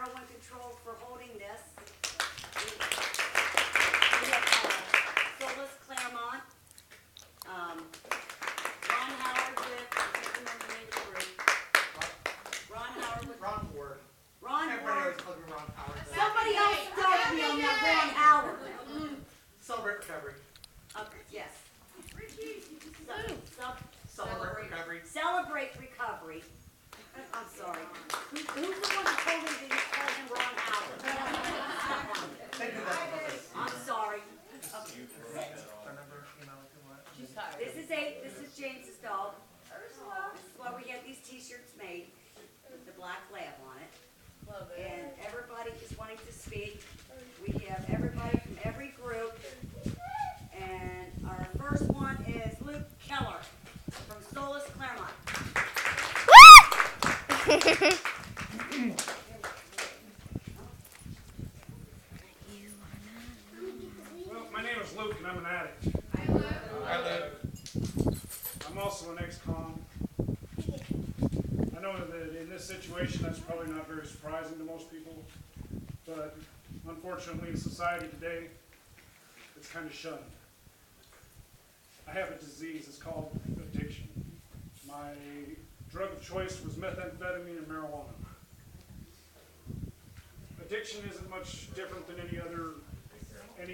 heroin control for holding this. We have Solis Claremont, Ron Howard with, I can't remember the name of the group. Ron Howard with. Ron Ward. Ron Everybody Ward. always calls me Ron Howard. Somebody else started me on that Ron Howard. Celebrate recovery. Yes. Celebrate recovery. Celebrate recovery. I'm sorry. Who's the one that told me that you called him Ron Howard? They do that with us. I'm sorry. Remember, what? This is James's dog. Ursula. This is why we have these t-shirts made with the black lab on it. Love it. And everybody is wanting to speak. We have everybody from every group. And our first one is Luke Keller from Solis Claremont. Well, my name is Luke and I'm an addict. I live. I'm also an ex-con. I know that in this situation that's probably not very surprising to most people, but unfortunately in society today, it's kind of shunned. I have a disease, it's called addiction. My drug of choice was methamphetamine and marijuana. Addiction isn't much different than any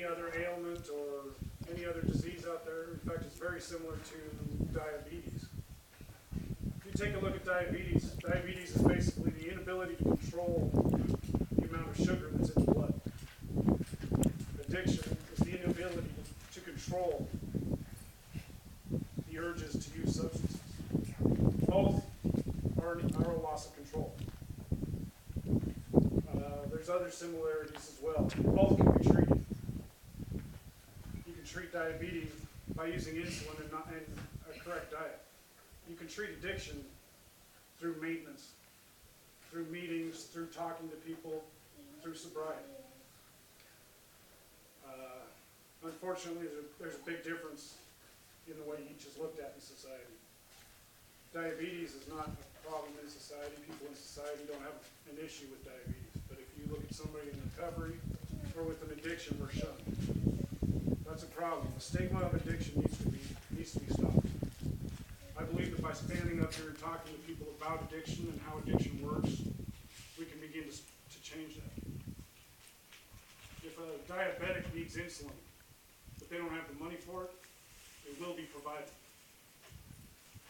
other ailment or any other disease out there. In fact, it's very similar to diabetes. If you take a look at diabetes, diabetes is basically the inability to control the amount of sugar that's in the blood. Addiction is the inability to control the urges to use substances. Both are a loss of control. There's other similarities as well. Both can be treated. You can treat diabetes by using insulin and a correct diet. You can treat addiction through maintenance, through meetings, through talking to people, through sobriety. Unfortunately, there's a big difference in the way each is looked at in society. Diabetes is not a problem in society. People in society don't have an issue with diabetes. But if you look at somebody in recovery or with an addiction, we're shunned. That's a problem. The stigma of addiction needs to be stopped. I believe that by standing up here and talking to people about addiction and how addiction works, we can begin to change that. If a diabetic needs insulin, but they don't have the money for it, it will be provided.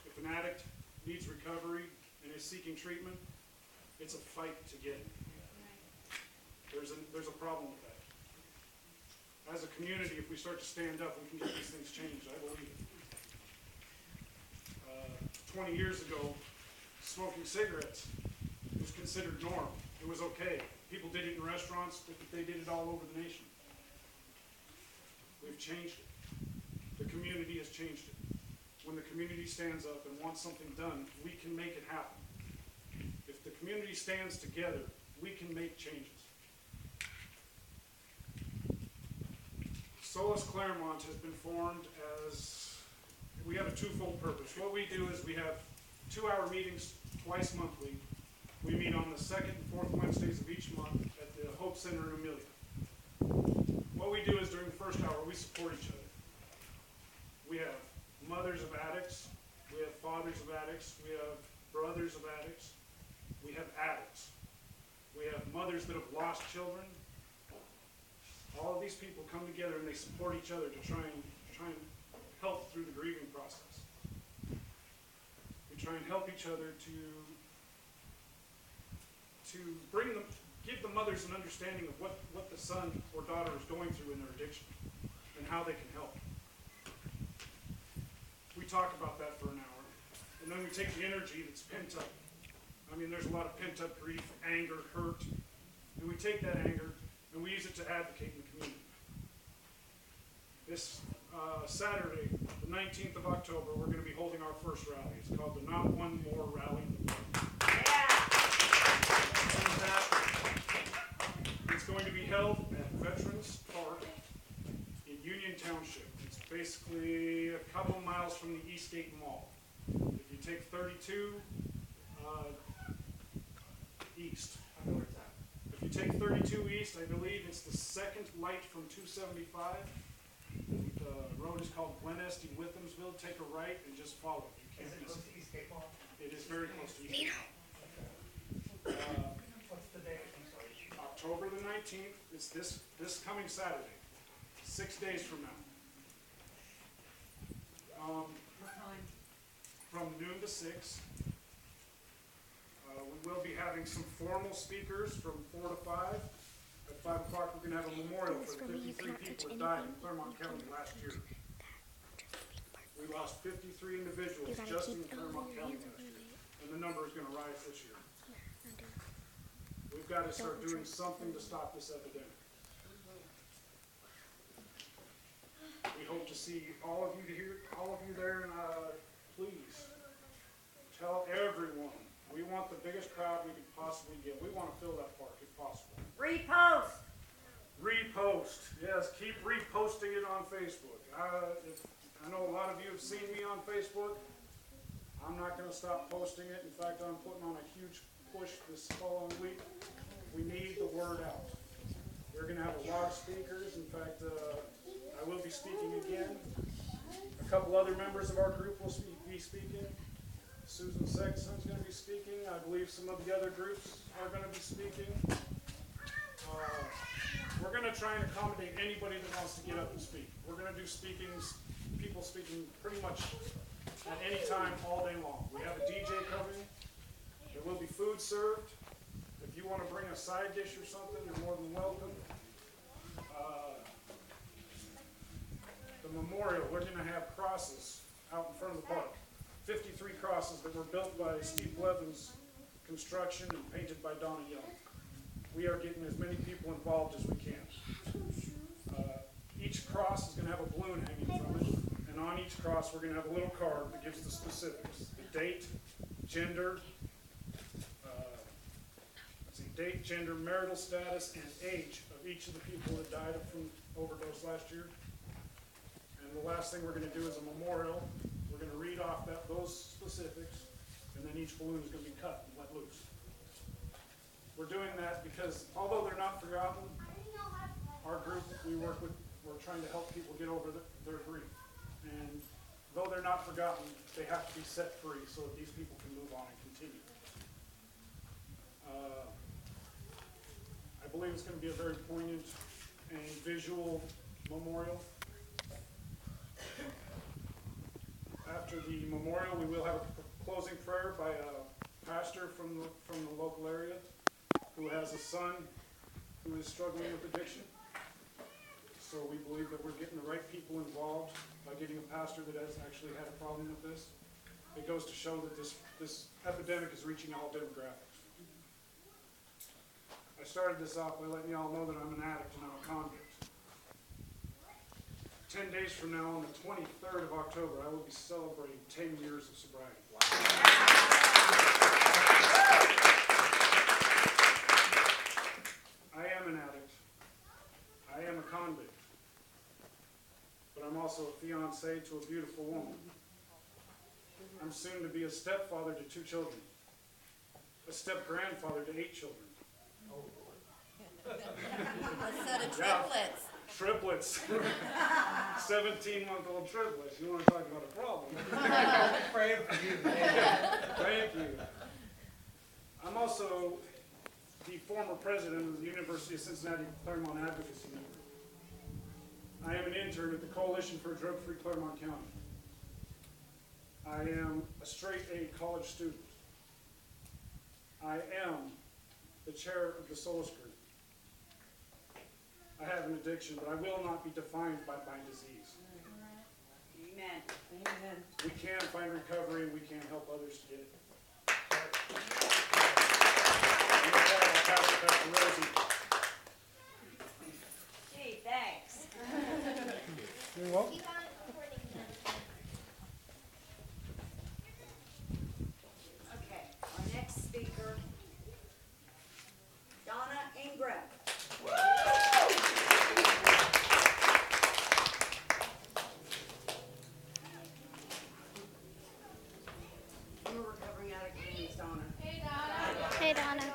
If an addict needs recovery and is seeking treatment, it's a fight to get it. There's a problem with that. As a community, if we start to stand up, we can get these things changed. I believe it. 20 years ago, smoking cigarettes was considered norm. It was okay. People did it in restaurants, but they did it all over the nation. We've changed it. The community has changed it. When the community stands up and wants something done, we can make it happen. If the community stands together, we can make changes. Solis Claremont has been formed as, we have a twofold purpose. What we do is we have 2-hour meetings twice monthly. We meet on the second and fourth Wednesdays of each month at the Hope Center in Amelia. What we do is during the first hour, we support each other. We have mothers of addicts, we have fathers of addicts, we have brothers of addicts, we have addicts. We have mothers that have lost children. All of these people come together and they support each other to try and help through the grieving process. We try and help each other to give the mothers an understanding of what the son or daughter is going through in their addiction and how they can help. We talk about that for an hour, and then we take the energy that's pent up. I mean, there's a lot of pent up grief, anger, hurt, and we take that anger and we use it to advocate in the community. This Saturday, the 19th of October, we're going to be holding our first rally. It's called the Not One More Rally. It's going to be held at Veterans Park in Union Township. It's basically a couple miles from the Eastgate Mall. If you take 32 east, if If you take 32 East, I believe it's the second light from 275. The road is called Glen Estee, Withamsville. Take a right and just follow it. You Is can't it miss close it. to East Cape Mall? It is very close to East. What's the date? I'm sorry. October the 19th is this coming Saturday, 6 days from now. From noon to 6. We will be having some formal speakers from 4 to 5. At 5 o'clock, we're going to have a memorial for the 53 people that died in Claremont County last year. We lost 53 individuals just in Claremont County last year, and the number is going to rise this year. We've got to start doing something to stop this epidemic. We hope to see all of you here, all of you there, and please tell everyone. We want the biggest crowd we could possibly get. We want to fill that park if possible. Repost. Repost. Yes, keep reposting it on Facebook. I know a lot of you have seen me on Facebook. I'm not going to stop posting it. In fact, I'm putting on a huge push this following week. We need the word out. We're going to have a lot of speakers. In fact, I will be speaking again. A couple other members of our group will be speaking. Susan Sexton's going to be speaking. I believe some of the other groups are going to be speaking. We're going to try and accommodate anybody that wants to get up and speak. We're going to do people speaking pretty much at any time all day long. We have a DJ coming. There will be food served. If you want to bring a side dish or something, you're more than welcome. The memorial, we're going to have crosses out in front of the park. 53 crosses that were built by Steve Blevins Construction and painted by Donna Young. We are getting as many people involved as we can. Each cross is going to have a balloon hanging from it, and on each cross we're going to have a little card that gives the specifics. The date, gender, date, gender, marital status, and age of each of the people that died from overdose last year. And the last thing we're going to do is a memorial. We're going to read off those specifics, and then each balloon is going to be cut and let loose. We're doing that because although they're not forgotten, our group we work with, we're trying to help people get over their grief. And though they're not forgotten, they have to be set free so that these people can move on and continue. I believe it's going to be a very poignant and visual memorial. After the memorial, we will have a closing prayer by a pastor from the local area who has a son who is struggling with addiction. So we believe that we're getting the right people involved by getting a pastor that has actually had a problem with this. It goes to show that this epidemic is reaching all demographics. I started this off by letting y'all know that I'm an addict and I'm a convict. 10 days from now, on the 23rd of October, I will be celebrating 10 years of sobriety. Wow. I am an addict. I am a convict. But I'm also a fiancé to a beautiful woman. I'm soon to be a stepfather to 2 children. A step-grandfather to 8 children. A set of triplets. Triplets. 17-month-old triplets. You want to talk about a problem? Praying for you. Thank you. I'm also the former president of the University of Cincinnati Claremont Advocacy Network. I am an intern at the Coalition for a Drug-Free Claremont County. I am a straight-A college student. I am the chair of the Solace Group. I have an addiction, but I will not be defined by my disease. Amen. Amen. We can find recovery and we can help others to get it. And with that, I'll pass it back to Rosie. Gee, thanks. You're welcome. Okay, our next speaker, Donna Ingram. You're a recovering addict, Donna. Hey, Donna.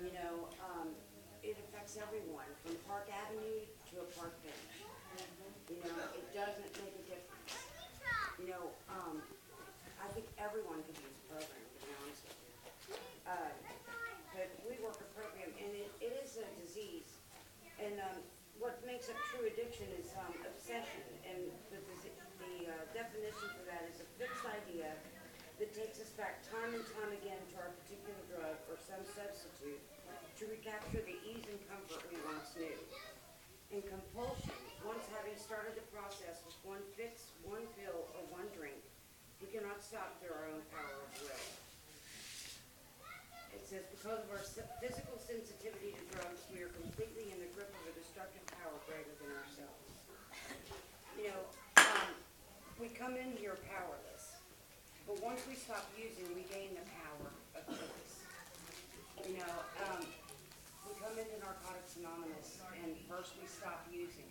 You know, it affects everyone, from Park Avenue to a park bench. You know, it doesn't make a difference. You know, I think everyone could use a program, to be honest with you. But we work a program, and it is a disease. And what makes up true addiction is obsession. And the definition for that is a fixed idea that takes us back time and time again to our particular drug or some substitute to recapture the ease and comfort we once knew. And compulsion, once having started the process with one fix, one pill, or one drink, we cannot stop through our own power of will. It says, because of our physical sensitivity to drugs, we are completely in the grip of a destructive power greater than ourselves. You know, we come in here powerless, but once we stop using, we gain the power of choice. You know, we come into Narcotics Anonymous, and first we stop using,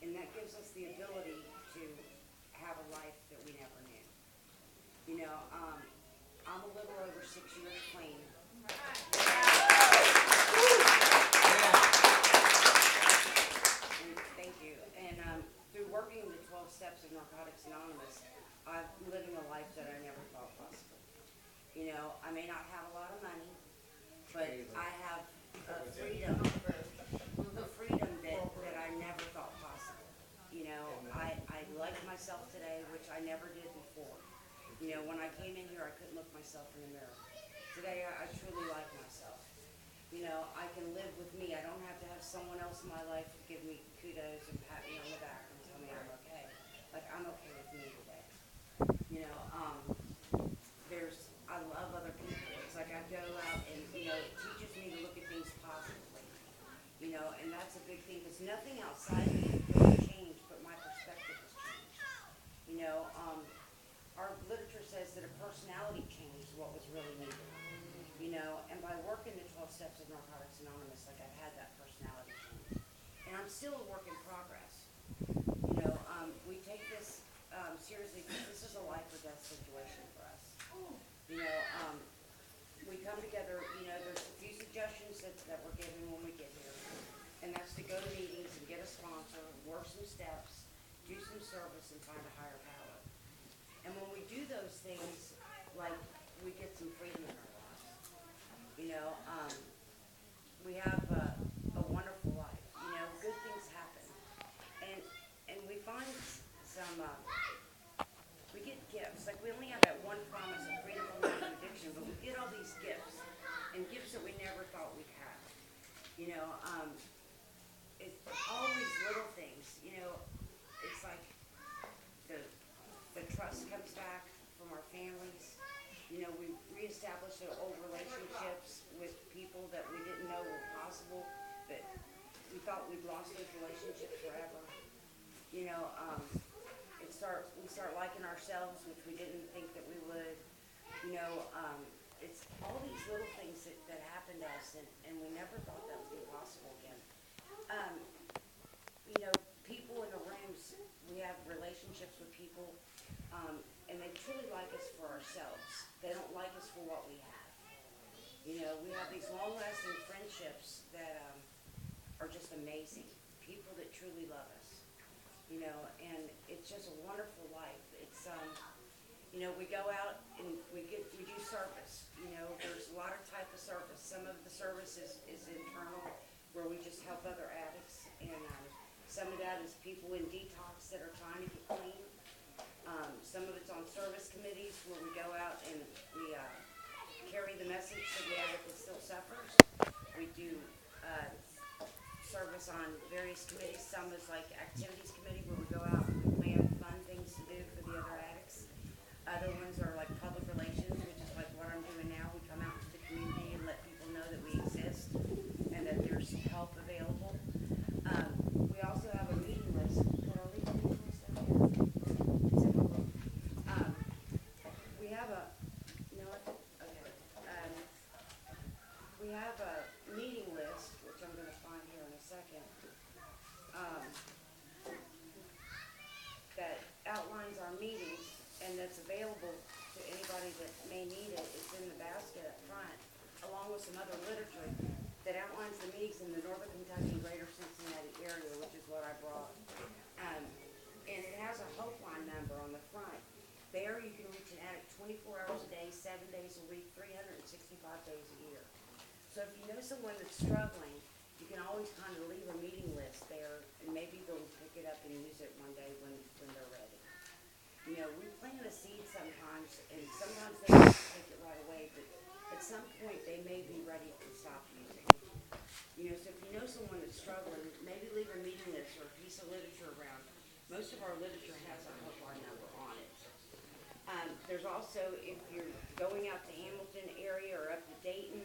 and that gives us the ability to have a life that we never knew. You know, I'm a little over 6 years clean. And thank you. And through working the 12 steps of Narcotics Anonymous, I'm living a life that I never thought possible. You know, I may not have a lot of money, but I have freedom that I never thought possible. You know, I like myself today, which I never did before. You know, when I came in here, I couldn't look myself in the mirror. Today, I truly like myself. You know, I can live with me. I don't have to have someone else in my life give me kudos and pat me on the back and tell me I'm okay. Like, I'm okay with me today. You know, I love other people. It's like I go out and, you know, it teaches me to look at things positively. You know, and that's a big thing, because nothing outside of me really changed, but my perspective has changed. You know, our literature says that a personality change is what was really needed. You know, and by working the 12 steps of Narcotics Anonymous, like, I've had that personality change. And I'm still a work in progress. You know, we take this seriously, because this is a life or death situation for us. You know, we come together, you know, there's a few suggestions that we're given when we get here. And that's to go to meetings and get a sponsor, work some steps, do some service, and find a higher power. And when we do those things, like, we get some freedom in our lives. You know, we have a wonderful life. You know, good things happen. And we find some, we get gifts. Like, we only have that one promise of freedom from addiction, but we get all these gifts, and gifts that we never thought we'd have. You know, it's all these little things. You know, it's like the trust comes back from our families. You know, we reestablish old relationships with people that we didn't know were possible, that we thought we'd lost those relationships forever. You know, we start liking ourselves, which we didn't think that we would. You know, it's all these little things that happen to us, and we never thought that would be possible again. You know, people in the rooms, we have relationships with people, and they truly like us for ourselves. They don't like us for what we have. You know, we have these long-lasting friendships that are just amazing. People that truly love us. You know, and it's just a wonderful life. It's, you know, we go out and we do service. You know, there's a lot of type of service. Some of the service is internal, where we just help other addicts, and some of that is people in detox that are trying to get clean. Some of it's on service committees, where we go out and we carry the message to the addict that still suffers. We do service on various committees. Some is like activities committee, where we go out and we plan fun things to do for the other addicts. Other ones are like public relations, which is like what I'm doing now. We come out into the community and let people know that we exist and that there's help available. We also have a meeting list. Could I leave the meeting list up here? It's in my book. We have a, no, okay. We have a meeting list, which I'm gonna find here in a second. diabetes in the northern Kentucky, greater Cincinnati area, which is what I brought. And it has a Hope Line number on the front. There you can reach an addict 24 hours a day, 7 days a week, 365 days a year. So if you know someone that's struggling, you can always kind of leave a meeting list there, and maybe they'll pick it up and use it one day when they're ready. You know, we plant a seed sometimes, and sometimes they don't take it right away, but at some point they may be ready to stop using. You know, so if you know someone that's struggling, maybe leave a meeting list or a piece of literature around. Most of our literature has a Hope Line number on it. There's also, if you're going out to Hamilton area or up to Dayton,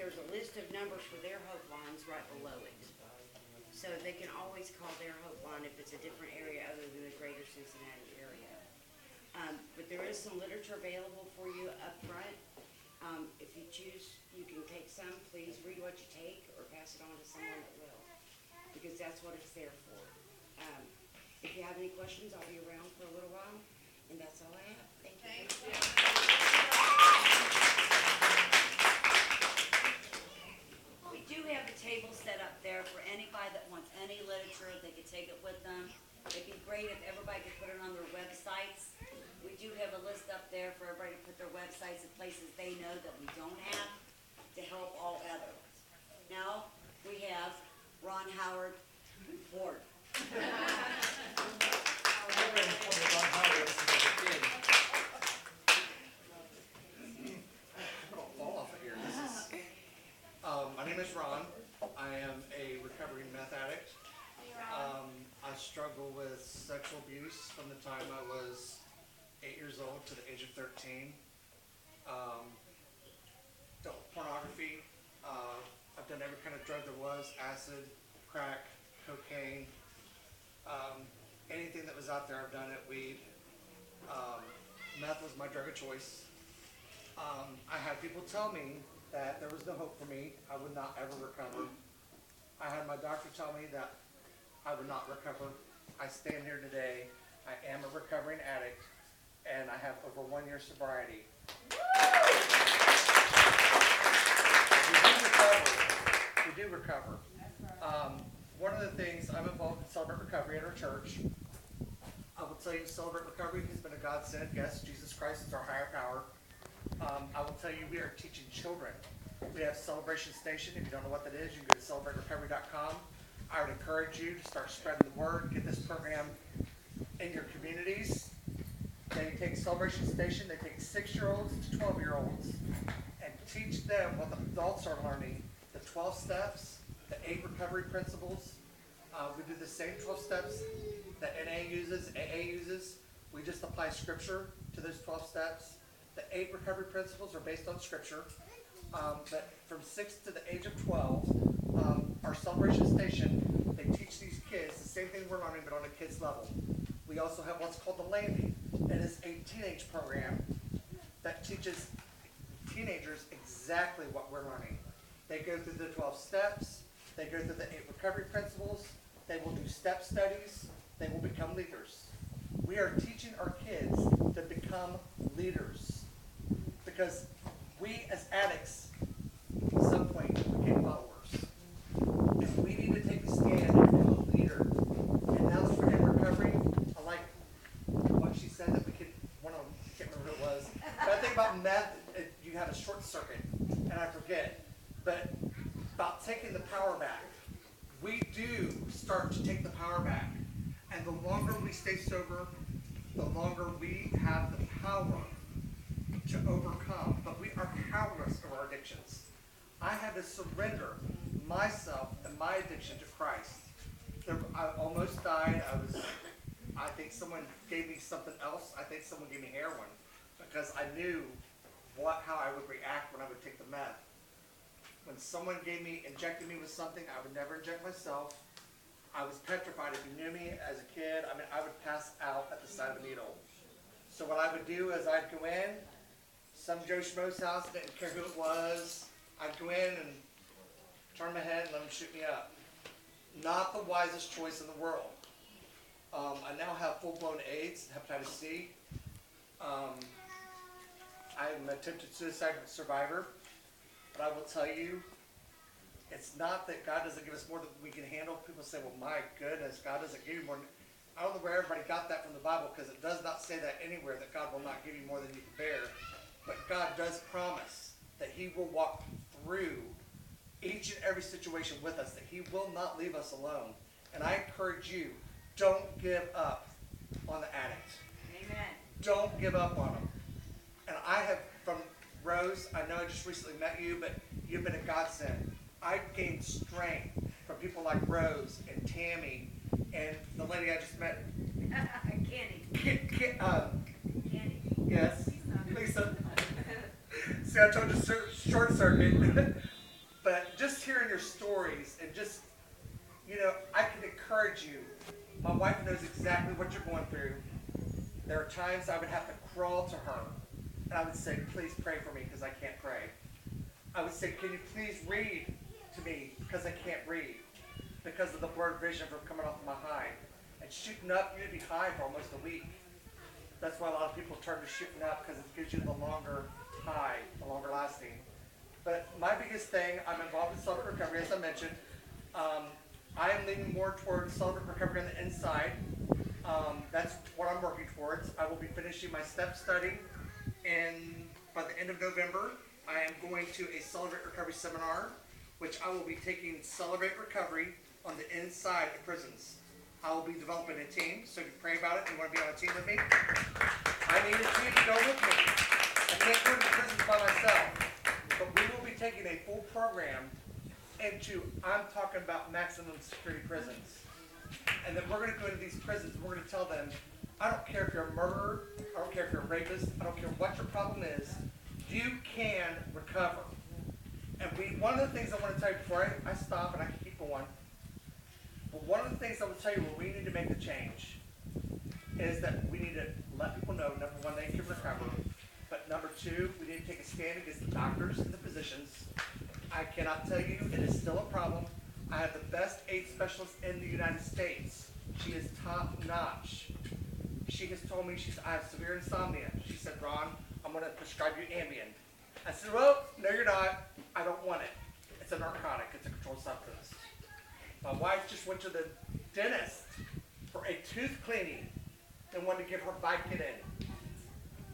there's a list of numbers for their Hope Lines right below it. So they can always call their Hope Line if it's a different area other than the greater Cincinnati area. But there is some literature available for you up front. If you choose, you can take some. Please read what you take or pass it on to someone that will, because that's what it's there for. If you have any questions, I'll be around for a little while, and that's all I have. Thank you. We do have a table set up there for anybody that wants any literature. They could take it with them. It'd be great if everybody could put it on their websites. We do have a list up there for everybody to put their websites of places they know that we don't have to help all others. Now, we have Ron Howard Ford. My name is Ron. I am a recovering meth addict. I struggle with sexual abuse from the time I was 8 years old to the age of 13. Pornography. I've done every kind of drug there was: acid, crack, cocaine, anything that was out there. I've done it. Weed. Meth was my drug of choice. I had people tell me that there was no hope for me. I would not ever recover. I had my doctor tell me that I would not recover. I stand here today. I am a recovering addict, and I have over 1 year sobriety. We do recover. One of the things, I'm involved in Celebrate Recovery at our church. I will tell you, Celebrate Recovery has been a God-sent. Yes, Jesus Christ is our higher power. I will tell you, we are teaching children. We have Celebration Station. If you don't know what that is, you can go to celebraterecovery.com. I would encourage you to start spreading the word, get this program in your communities. They take Celebration Station, they take 6-year-olds to 12-year-olds and teach them what the adults are learning, the 12 steps, the 8 recovery principles. We do the same 12 steps that NA uses, AA uses. We just apply scripture to those 12 steps. The 8 recovery principles are based on scripture. But from 6 to the age of 12, our Celebration Station, they teach these kids the same thing we're learning, but on a kid's level. We also have what's called the Landing. It is a teenage program that teaches teenagers exactly what we're learning. They go through the 12 steps. They go through the 8 recovery principles. They will do step studies. They will become leaders. We are teaching our kids to become leaders, because we as addicts at some point became followers. And we need to take a stand and become a leader. And now that we're in recovery, I like what she said that we could, one of them, I can't remember who it was, but I think about meth, you have a short circuit, and I forget. But about taking the power back. We do start to take the power back. And the longer we stay sober, the longer we have the power to overcome. But we are powerless of our addictions. I had to surrender myself and my addiction to Christ. I almost died. I think someone gave me something else. I think someone gave me heroin, because I knew how I would react when I would take the meth. When someone injected me with something, I would never inject myself. I was petrified. If you knew me as a kid, I would pass out at the sight of a needle. So what I would do is I'd go in, some Joe Schmo's house, didn't care who it was. I'd go in and turn my head and let them shoot me up. Not the wisest choice in the world. I now have full-blown AIDS, hepatitis C. I'm an attempted suicide survivor. But I will tell you, It's not that God doesn't give us more than we can handle. People say, well, my goodness, God doesn't give you more. I don't know where everybody got that from the Bible, because it does not say that anywhere, that God will not give you more than you can bear. But God does promise that he will walk through each and every situation with us, that he will not leave us alone. And I encourage you, don't give up on the addict. Amen. Don't give up on them. And I have, from Rose, I know I just recently met you, but you've been a godsend. I've gained strength from people like Rose and Tammy and the lady I just met. Candy. Candy. Yes, Lisa. See, I told you short circuit. But just hearing your stories and just, you know, I can encourage you. My wife knows exactly what you're going through. There are times I would have to crawl to her and I would say, please pray for me because I can't pray. I would say, can you please read to me because I can't read because of the blurred vision from coming off my high. And shooting up, you'd be high for almost a week. That's why a lot of people turn to shooting up, because it gives you the longer high, the longer lasting. But my biggest thing, I'm involved in celebrate recovery, as I mentioned. I am leaning more towards celebrate recovery on the inside. That's what I'm working towards. I will be finishing my step study, and by the end of November, I am going to a Celebrate Recovery seminar, which I will be taking Celebrate Recovery on the inside of prisons. I will be developing a team, so if you pray about it and you want to be on a team with me, I need a team to go with me. I can't go into prisons by myself, but we will be taking a full program into, I'm talking about maximum security prisons. And then we're going to go into these prisons and we're going to tell them, I don't care if you're a murderer, I don't care if you're a rapist, I don't care what your problem is, you can recover. And one of the things I want to tell you before I stop, and I can keep going, but one of the things I will tell you where we need to make the change is that we need to let people know, number one, they can recover, but number two, we need to take a stand against the doctors and the physicians. I cannot tell you, it is still a problem. I have the best AIDS specialist in the United States. She is top notch. She has told me, I have severe insomnia. She said, Ron, I'm going to prescribe you Ambien. I said, well, no you're not. I don't want it. It's a narcotic. It's a controlled substance. My wife just went to the dentist for a tooth cleaning and wanted to give her Vicodin.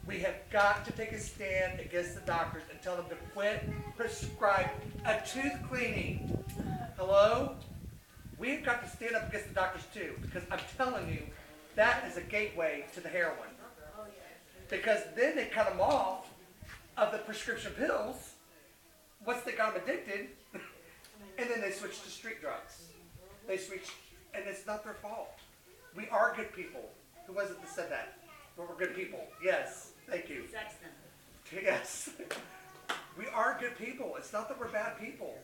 We have got to take a stand against the doctors and tell them to quit prescribe a tooth cleaning. Hello? We've got to stand up against the doctors too, because I'm telling you, that is a gateway to the heroin. Because then they cut them off of the prescription pills once they got them addicted, and then they switch to street drugs. They switch, and it's not their fault. We are good people. Who was it that said that? Well, we're good people. Yes, thank you. Sexton. Yes. We are good people. It's not that we're bad people.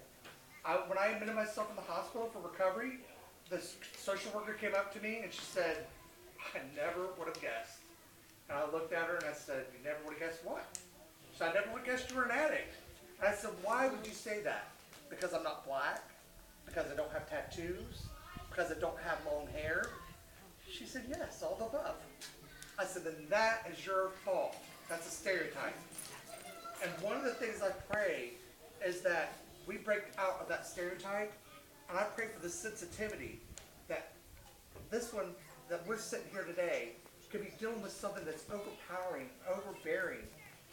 When I admitted myself in the hospital for recovery, the social worker came up to me and she said, I never would have guessed. And I looked at her and I said, you never would have guessed what? So I never would have guessed you were an addict. And I said, why would you say that? Because I'm not black? Because I don't have tattoos? Because I don't have long hair? She said, yes, all the above. I said, then that is your fault. That's a stereotype. And one of the things I pray is that we break out of that stereotype, and I pray for the sensitivity that this one, that we're sitting here today, could be dealing with something that's overpowering, overbearing.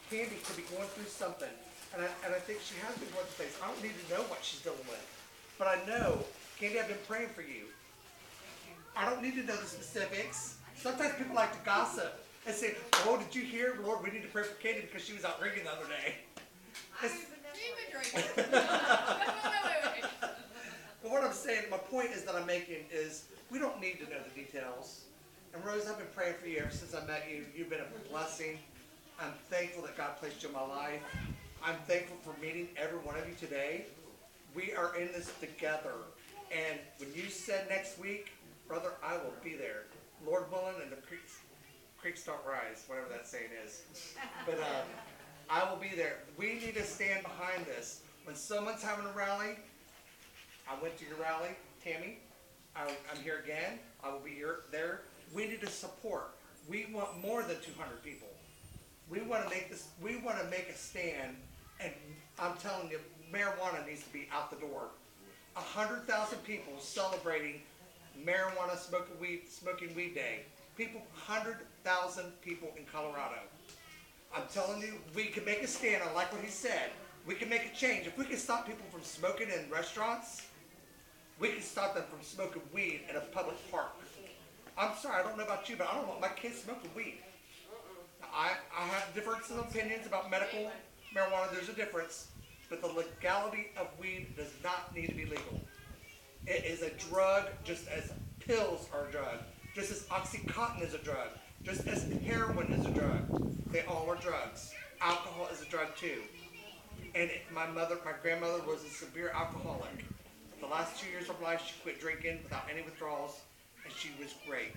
Candy could be going through something, and I think she has been going through things. I don't need to know what she's dealing with, but I know, Candy, I've been praying for you. I don't need to know the specifics. Sometimes people like to gossip and say, oh, did you hear? Lord, we need to pray for Candy because she was out drinking the other day. But what I'm saying, my point is that I'm making is we don't need to know the details. And Rose, I've been praying for you ever since I met you. You've been a blessing. I'm thankful that God placed you in my life. I'm thankful for meeting every one of you today. We are in this together. And when you said next week, brother, I will be there. Lord willing, and the creeks don't rise, whatever that saying is. But I will be there. We need to stand behind this. When someone's having a rally, I went to your rally, Tammy. I'm here again. I will be there. We need to support. We want more than 200 people. We want to make this. We want to make a stand. And I'm telling you, marijuana needs to be out the door. 100,000 people celebrating marijuana smoking weed day. People, 100,000 people in Colorado. I'm telling you, we can make a stand. I like what he said. We can make a change. If we can stop people from smoking in restaurants, we can stop them from smoking weed in a public park. I'm sorry, I don't know about you, but I don't want my kids smoking weed. I have difference of opinions about medical marijuana. There's a difference. But the legality of weed does not need to be legal. It is a drug just as pills are a drug. Just as Oxycontin is a drug. Just as heroin is a drug. They all are drugs. Alcohol is a drug too. And my grandmother was a severe alcoholic. The last 2 years of life, she quit drinking without any withdrawals, and she was great.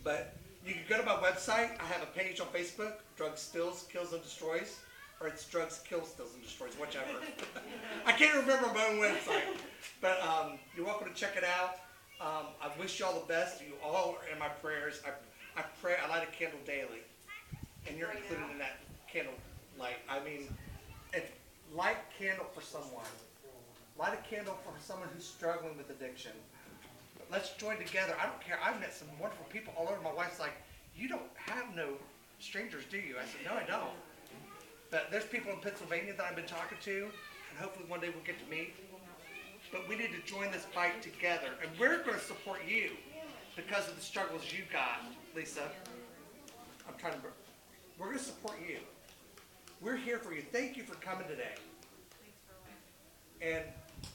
But you can go to my website. I have a page on Facebook, Drugs Stills, Kills and Destroys. Or it's Drugs Kills, Stills and Destroys, whichever. I can't remember my own website. But you're welcome to check it out. I wish you all the best. You all are in my prayers. I pray, I light a candle daily. And you're included in that candle light. I mean, light a candle for someone. Light a candle for someone who's struggling with addiction. But let's join together. I don't care. I've met some wonderful people all over. My wife's like, you don't have no strangers, do you? I said, no, I don't. But there's people in Pennsylvania that I've been talking to, and hopefully one day we'll get to meet. But we need to join this fight together. And we're going to support you because of the struggles you got, Lisa. We're going to support you. We're here for you. Thank you for coming today. And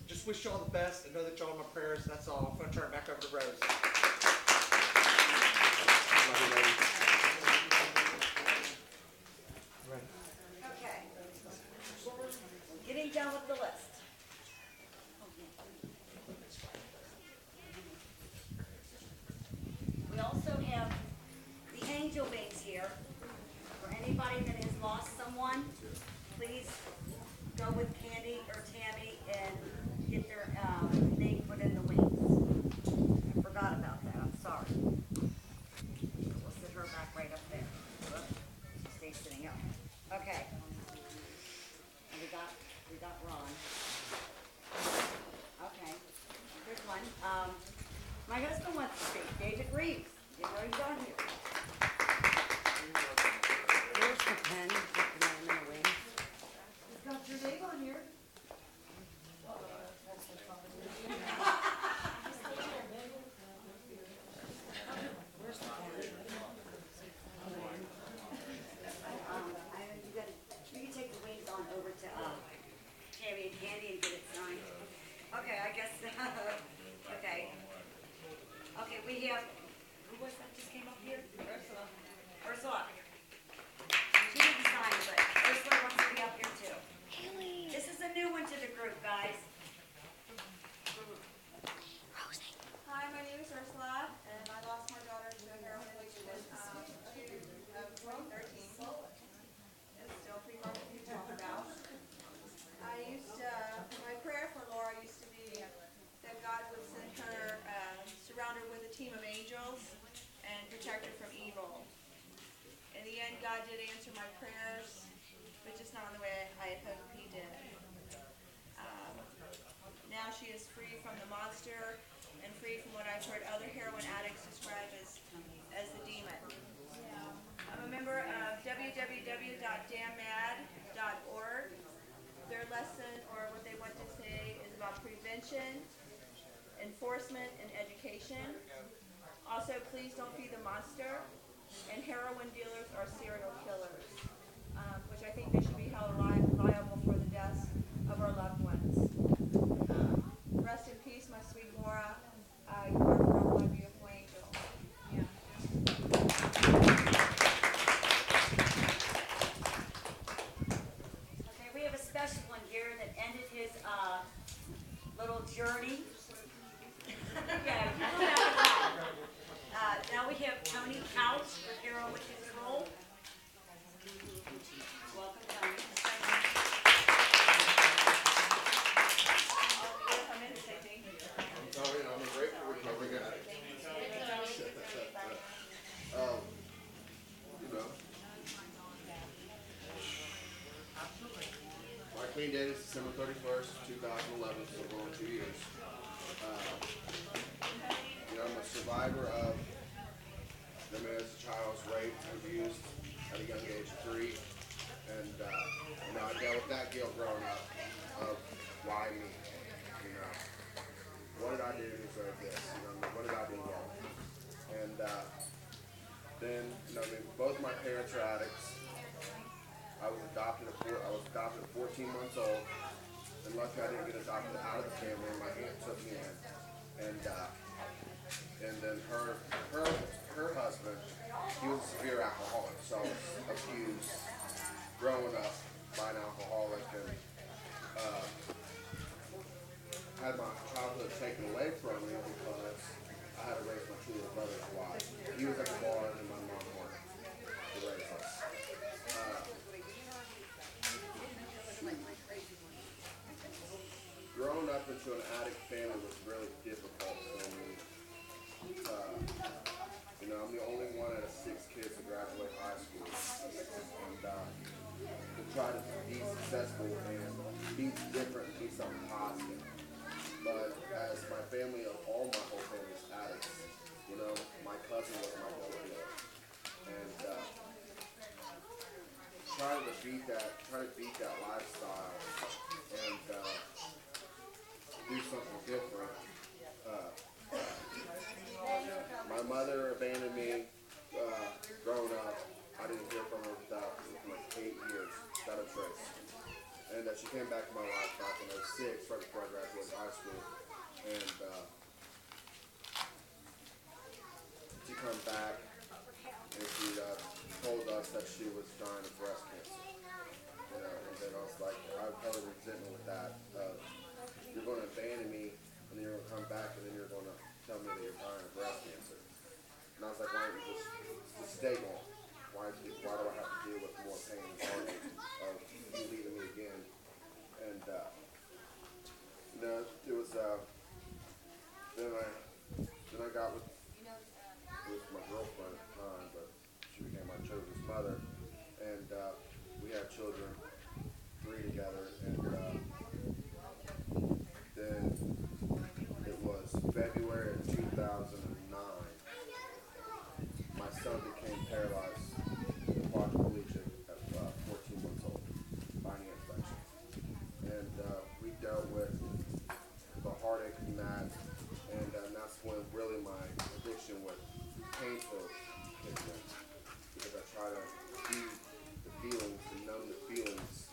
just wish you all the best and know that y'all are my prayers. That's all. I'm going to turn it back over to Rose. Okay. Getting done with the list. We also have the angel wings here. For anybody that has lost someone, please go with Candy or Tammy and get their name put in the wings. I forgot about that. I'm sorry. We'll sit her back right up there. She stays sitting up. Okay. And we got Ron. Okay. Here's one. My husband wants to speak. David Reeves. You know he's on here. Here's the pen. Put the name in the wing. He's got your name on here. Where's the pen? You can take the wings on over to Tammy and Candy and get it signed. Okay, I guess. Okay. Okay, we have. Who was that just came up here? Ursula. Ursula. She didn't sign, but Ursula wants to be up here too. Haley. This is a new one to the group, guys. Hi, my name is Ursula, and I lost my daughter to heroin addiction in June of 2013. It's still pretty hard to talk about. My prayer for Laura used to be that God would send her, surround her with a team of angels, and protect her from evil. In the end, God did answer my prayers, but just not in the way I had hoped He did. Now she is free from the monster and free from what I've heard other heroin addicts describe as the demon. I'm a member of www.dammad.org. Their lesson, or what they want to say, is about prevention, enforcement, and education. Also, please don't feed the monster. And heroin dealers are serial killers, which I think they should be held liable for the deaths of our loved ones. Rest in peace, my sweet Laura. You are forever my beautiful angel. Okay, we have a special one here that ended his little journey. Yeah, you know that one. Now we have Tony Couch with Heroin Control. Welcome, Tony. I'm in to say thank you. Oh, yeah, I'm grateful for recovery guy. You know, like clean date is December 31st, 2011, so going 2 years. You know, I'm a survivor of, I mean, as a child, I was raped, abused at a young age of 3. And, you know, I dealt with that guilt growing up of why me, you know. What did I do to deserve this? You know, what did I do wrong? And then, you know, I mean, both my parents are addicts. I was adopted at 14 months old. And luckily I didn't get adopted out of the family. My aunt took me in. And then her husband, he was a severe alcoholic. So I was abused growing up by an alcoholic, and had my childhood taken away from me because I had to raise my 2 little brothers' wives. He was at the bar and my mom worked to raise us. Growing up into an addict family was really difficult for me. You know, I'm the only one out of 6 kids to graduate high school. And to try to be successful and be different and be something positive. But as my family, all my whole family is addicts, you know, my cousin was my drug dealer. And try to beat that lifestyle and do something different. My mother abandoned me growing up. I didn't hear from her without like 8 years, without a trace. And she came back to my life back when I was 6, right before I graduated high school. And she come back and she told us that she was dying of breast cancer. You know, and then I was like, I felt a resentment with that. You're going to abandon me, and then you're going to come back, and then you're going to tell me that you're dying of breast cancer. And I was like, why don't you just stay gone? Why do I have to deal with more pain and heartache of you leaving me again? And you know, it was then I got with my girlfriend at the time, but she became my children's mother, and we had children, 3 together, and then it was February of 2009. My son became paralyzed, quadriplegic at 14 months old by an infection. And we dealt with the heartache from that, and that's when really my addiction with pain pills kicked in. Because I try to do the feelings and numb the feelings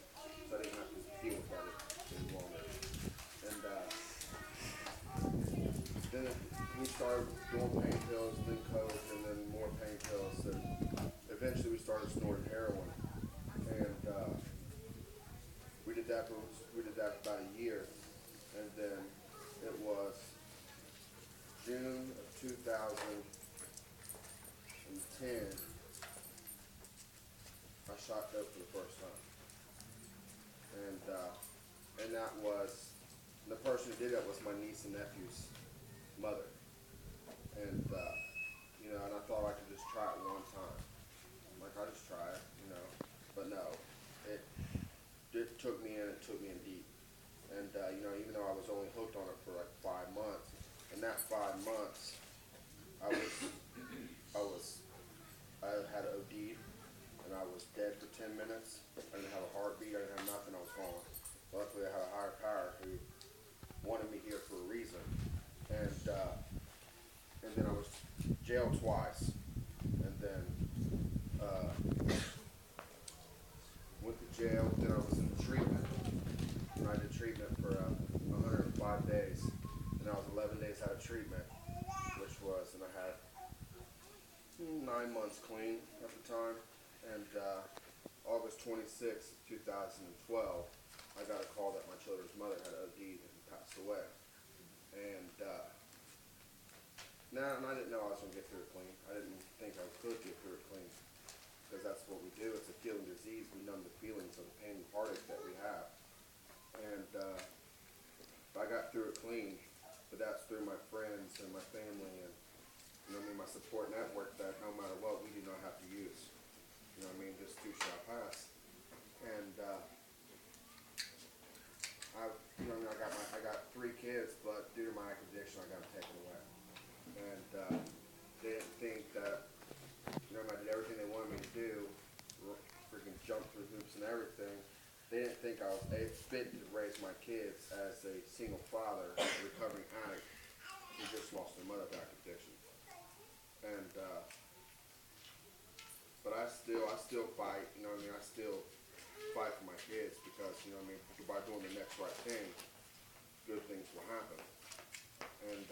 so I didn't have to deal with that any longer. And then we started doing pain pills, then coke, and then more pain pills, and eventually we started snorting heroin. And we did that for about a year, and then it was June of 2010. I shot dope for the first time, and that was the person who did that was my niece and nephew's mother. And you know, and I thought I could just try it one time. I'm like, I'll just try it, you know. But no, it took me in deep. And you know, even though I was only hooked on it for like 5 months, in that 5 months, I had OD'd, and I was dead for 10 minutes. I didn't have a heartbeat, I didn't have nothing, I was gone. Luckily, I had a higher power who wanted me here for a reason. And then I was jailed twice, and then went to jail. Then I was in treatment, and I did treatment for 105 days, and I was 11 days out of treatment, which was, and I had 9 months clean at the time. And August 26, 2012, I got a call that my children's mother had OD'd and passed away. And and I didn't know I was going to get through it clean. I didn't think I could get through it clean, because that's what we do. It's a healing disease. We numb the feelings of the pain and heartache that we have. And I got through it clean, but that's through my friends and my family and, you know what I mean, my support network that no matter what, we do not have to use. You know what I mean? This too shall pass. And you know what I mean, by doing the next right thing, good things will happen. And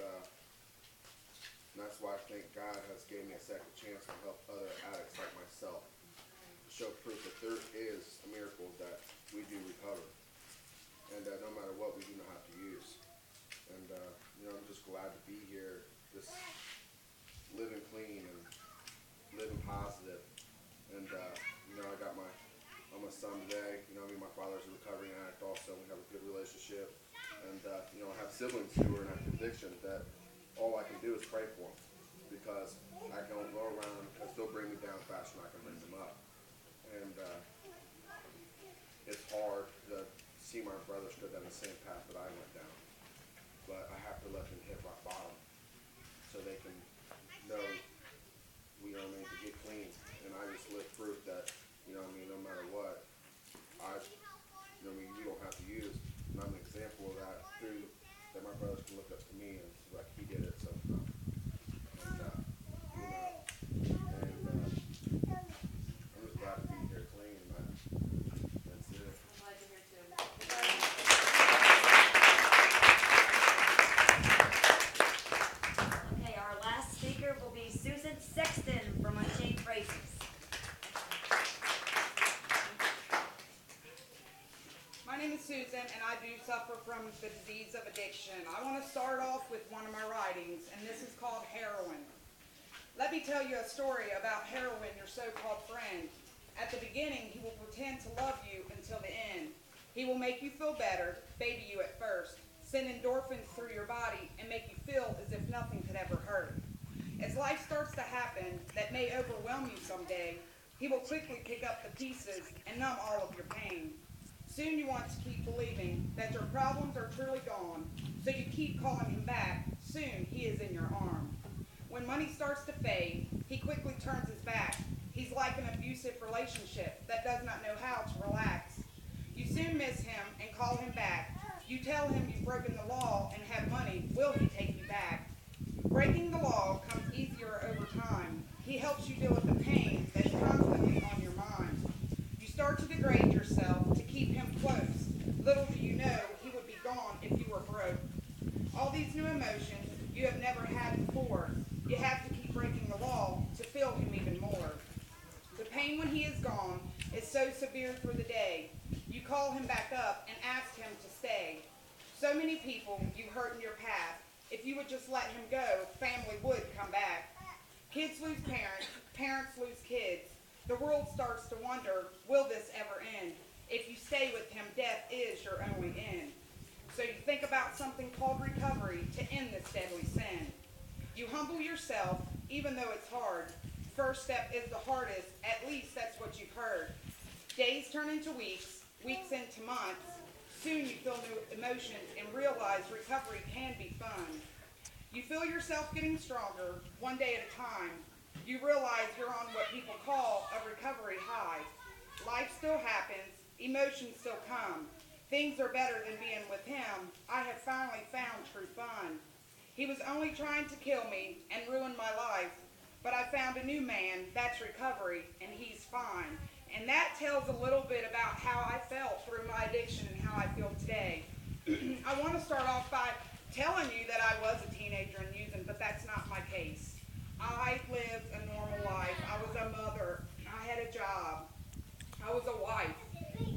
that's why I think God has gave me a second chance to help other addicts like myself, to show proof that there is a miracle that we do recover, and that no matter what, we do not have to use. And you know, I'm just glad to be here, just living clean and living positive. And you know, I got my son today. You know, I mean, my father's a recovering addict also. We have a good relationship, and you know, I have siblings who are in active addiction that all I can do is pray for them, because I don't go around and still bring me down faster than I can bring them up. And it's hard to see my brothers go down the same path that I went down, but I have to let them hit rock bottom so they can know, you know what I mean, to get clean. And I just live proof that, you know what I mean, no matter what, you know what I mean, you don't have to use. And I'm an example of that, through that my brothers can look up to me and like he did it. So, and, you know, and I'm just glad to be here clean, and that's it. I'm glad you're here too. Okay, our last speaker will be Susan Sexton from Unchained Races. My name is Susan, and I do suffer from the disease of addiction. I want to start off with one of my writings, and this is called Heroin. Let me tell you a story about heroin, your so-called friend. At the beginning, he will pretend to love you until the end. He will make you feel better, baby you at first, send endorphins through your body, and make you feel as if nothing could ever hurt. As life starts to happen that may overwhelm you someday, he will quickly pick up the pieces and numb all of your pain. Soon you want to keep believing that your problems are truly gone, so you keep calling him back. Soon he is in your arm. When money starts to fade, he quickly turns his back. He's like an abusive relationship that does not know how to relax. You soon miss him and call him back. You tell him you've broken the law and have money. Will he take you back? Breaking the law comes easier over time. He helps you deal with the pain that's constantly on your mind. You start to degrade yourself to keep him close. Little do you know he would be gone if you were broke. All these new emotions you have never had before. You have to keep breaking the law to feel him even more. The pain when he is gone is so severe for the day. You call him back up and ask him to stay. So many people you hurt in your path. If you would just let him go, family would come back. Kids lose parents, parents lose kids. The world starts to wonder, will this ever end? If you stay with him, death is your only end. So you think about something called recovery to end this deadly sin. You humble yourself, even though it's hard. First step is the hardest, at least that's what you've heard. Days turn into weeks, weeks into months. Soon you feel new emotions and realize recovery can be fun. You feel yourself getting stronger, one day at a time. You realize you're on what people call a recovery high. Life still happens, emotions still come. Things are better than being with him. I have finally found true fun. He was only trying to kill me and ruin my life, but I found a new man, that's recovery, and he's fine. And that tells a little bit about how I felt through my addiction and how I feel today. I want to start off by telling you that I was a teenager and using, but that's not my case. I lived a normal life. I was a mother. I had a job. I was a wife.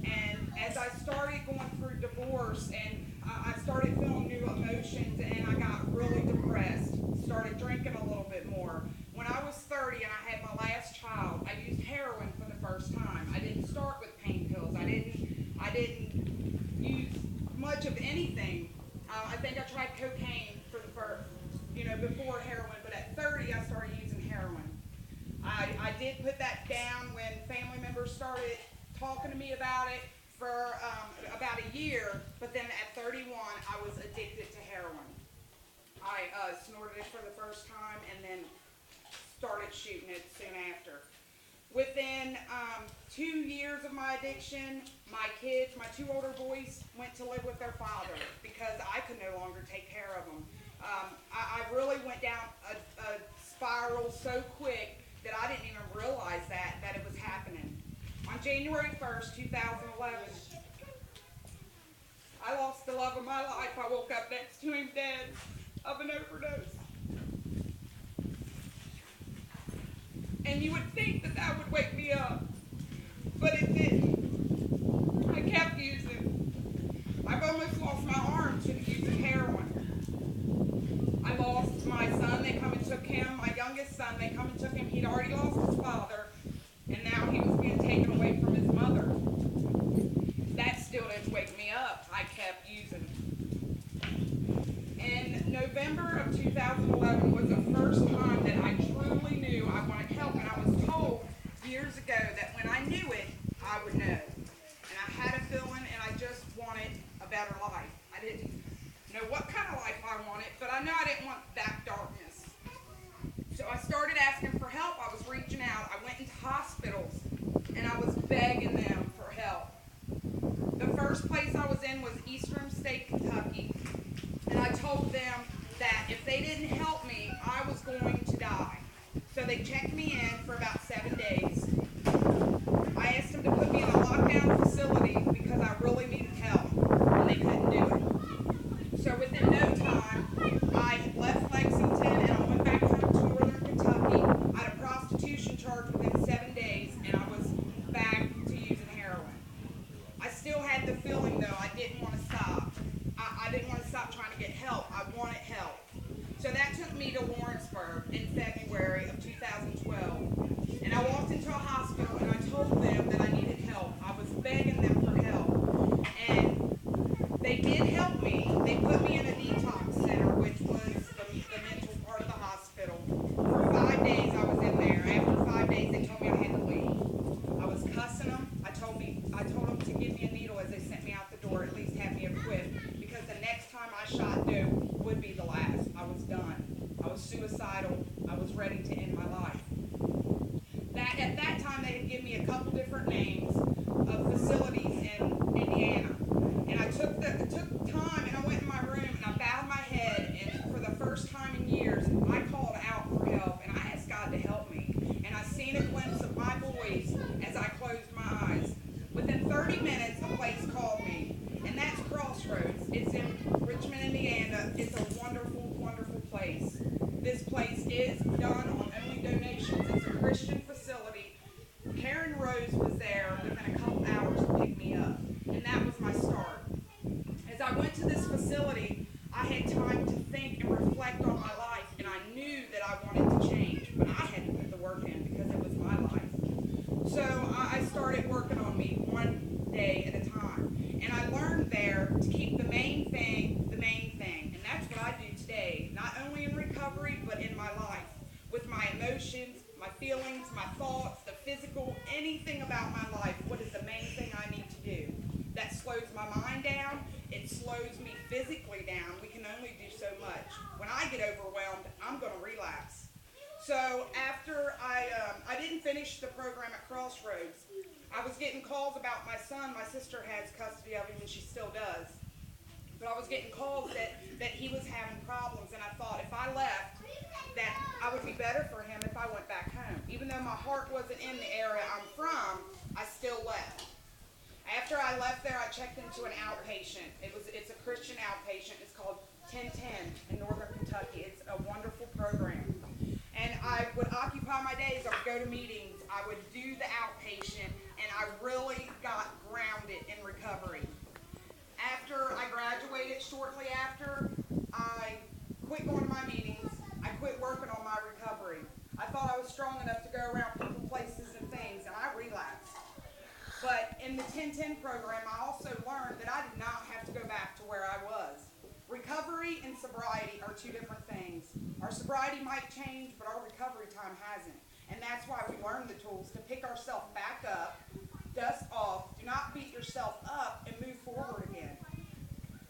And as I started going through divorce and I started feeling new emotions and I got really depressed, started drinking a little bit more. When I was 30 and I had my last child, I used heroin for the first time. I didn't start with pain pills. I didn't use much of anything. I think I tried cocaine for the first, before heroin, but at 30 I started using heroin. I did put that down when family members started talking to me about it for about a year, but then at 31 I was addicted to heroin. I snorted it for the first time and then started shooting it soon after. Within 2 years of my addiction, my kids, my 2 older boys, went to live with their father because I could no longer take care of them. I really went down a spiral so quick that I didn't even realize that it was happening. On January 1st, 2011, the love of my life, I woke up next to him dead of an overdose. And you would think that that would wake me up, but it didn't. I kept using. I've almost lost my arm to the use of heroin. I lost my son, they come and took him. My youngest son, they come and took him. He'd already lost his father, and now he was being taken away from his mother. That still didn't wake me up. I kept using. In November of 2011 was the first time that I truly knew I wanted help, and I was told years ago that when I knew it, I would know. And I had a feeling, and I just wanted a better life. I didn't know what kind of life I wanted, but I know I didn't want that darkness. So I started asking for help. I was reaching out. I went into hospitals, and I was begging them for help. The first place I was in was Eastern State, Kentucky, and I told them that if they didn't help me, I was going to die. So they checked me in for about 7 days. I asked them to put me in a lockdown facility because I really needed help, and they couldn't do it. So within no time, I left Lexington and I went back home to northern Kentucky. I had a prostitution charge within 7 days, and I was back to using heroin. I still had the feeling, though, I didn't want to stop. I didn't want to stop trying to get help. I wanted help. So that took me to Lawrenceburg in February of 2012. And I walked into a hospital and I told them that I needed help. I was begging them for help. And they did help me. They put me in a detox center, which was the mental part of the hospital. For 5 days I was in there. After 5 days they told me I had to leave. I was cussing them. I told them to give me a needle as they sent me out the door, at least have me equipped, because the next time I shot dope would be the last. I was done. I was suicidal. I was ready to end my life. At that time, they had given me a couple different names of facilities in Indiana. And I took time and I went in my room and I bowed my head, and for the first time in years, I called out for help and I asked God to help me. And I seen a glimpse of my boys as I closed my eyes. Within 30 minutes, a place called me, and that's Crossroads. It's in Richmond, Indiana. It's a wonderful, wonderful place. This place is done on only donations. It's a Christian facility. Karen Rose was there within a couple hours to pick me up, and that was my start. As I went to this facility, I had time to think and reflect on my life, and I knew that I wanted to change, but I had to put the work in because it was my life. So I started working on me one day at a time. And I learned there to keep the main thing the main thing. And that's what I do today, not only in recovery, but in my life. With my emotions, my feelings, my thoughts, the physical, anything about my life, what is the main thing I need to do? That slows my mind down. It slows me physically down. We can only do so much. When I get overwhelmed, I'm going to relapse. So after I didn't finish the program at Crossroads, I was getting calls about my son. My sister has custody of him, and she still does. But I was getting calls that he was having problems, and I thought if I left, that I would be better for him if I went back home. Even though my heart wasn't in the area I'm from, I still left. After I left there, I checked into an outpatient. It's a Christian outpatient. It's called 1010 in northern Kentucky. It's a wonderful program. And I would occupy my days. I would go to meetings. I would do the outpatient, and I really got grounded in recovery. After I graduated, shortly after, I quit going to my meetings. I quit working on my recovery. I thought I was strong enough to go around people, places, and things, and I relapsed. But in the 1010 program, I also learned that I did not have to go back to where I was. Recovery and sobriety are two different things. Our sobriety might change, but our recovery time hasn't. And that's why we learn the tools to pick ourselves back up, dust off, do not beat yourself up, and move forward again.